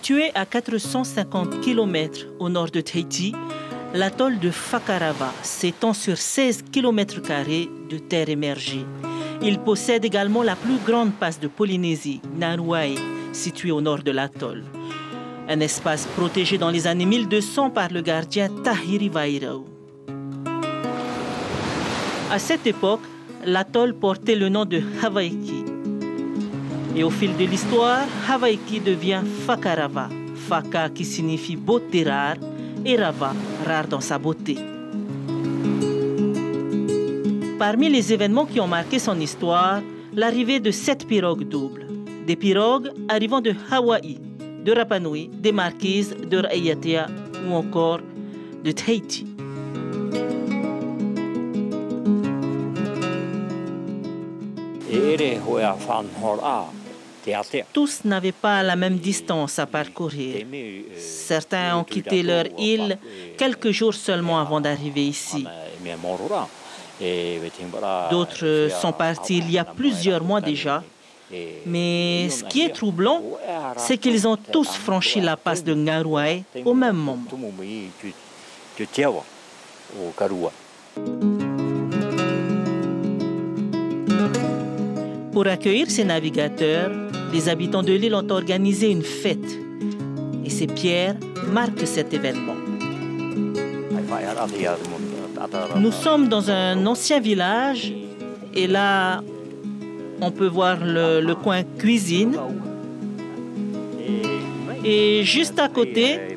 Situé à 450 km au nord de Tahiti, l'atoll de Fakarava s'étend sur 16 km de terre émergée. Il possède également la plus grande passe de Polynésie, Ngaruae, située au nord de l'atoll. Un espace protégé dans les années 1200 par le gardien Tahiri Vairau. À cette époque, l'atoll portait le nom de Hawaiki. Et au fil de l'histoire, Hawaiki devient Fakarava, Faka qui signifie beauté rare et Rava, rare dans sa beauté. Parmi les événements qui ont marqué son histoire, l'arrivée de 7 pirogues doubles. Des pirogues arrivant de Hawaï, de Rapa Nui, des Marquises, de Raiatea ou encore de Tahiti. Tous n'avaient pas la même distance à parcourir. Certains ont quitté leur île quelques jours seulement avant d'arriver ici. D'autres sont partis il y a plusieurs mois déjà. Mais ce qui est troublant, c'est qu'ils ont tous franchi la passe de Ngaruae au même moment. Pour accueillir ces navigateurs, les habitants de l'île ont organisé une fête. Et ces pierres marquent cet événement. Nous sommes dans un ancien village et là, on peut voir le coin cuisine. Et juste à côté,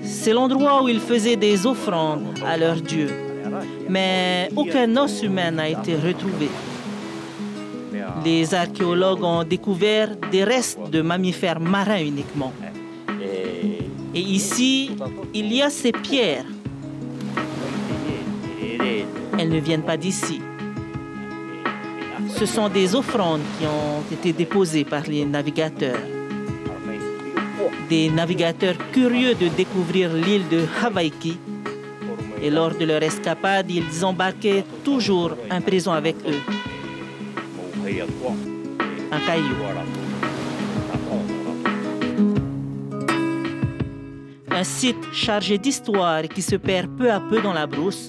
c'est l'endroit où ils faisaient des offrandes à leurs dieux. Mais aucun os humain n'a été retrouvé. Les archéologues ont découvert des restes de mammifères marins uniquement. Et ici, il y a ces pierres. Elles ne viennent pas d'ici. Ce sont des offrandes qui ont été déposées par les navigateurs. Des navigateurs curieux de découvrir l'île de Hawaiki. Et lors de leur escapade, ils embarquaient toujours un présent avec eux. Un caillou. Un site chargé d'histoire qui se perd peu à peu dans la brousse.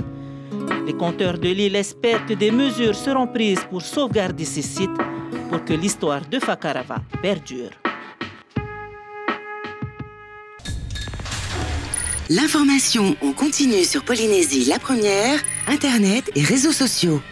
Les conteurs de l'île espèrent que des mesures seront prises pour sauvegarder ces sites pour que l'histoire de Fakarava perdure. L'information en continu sur Polynésie la première, Internet et réseaux sociaux.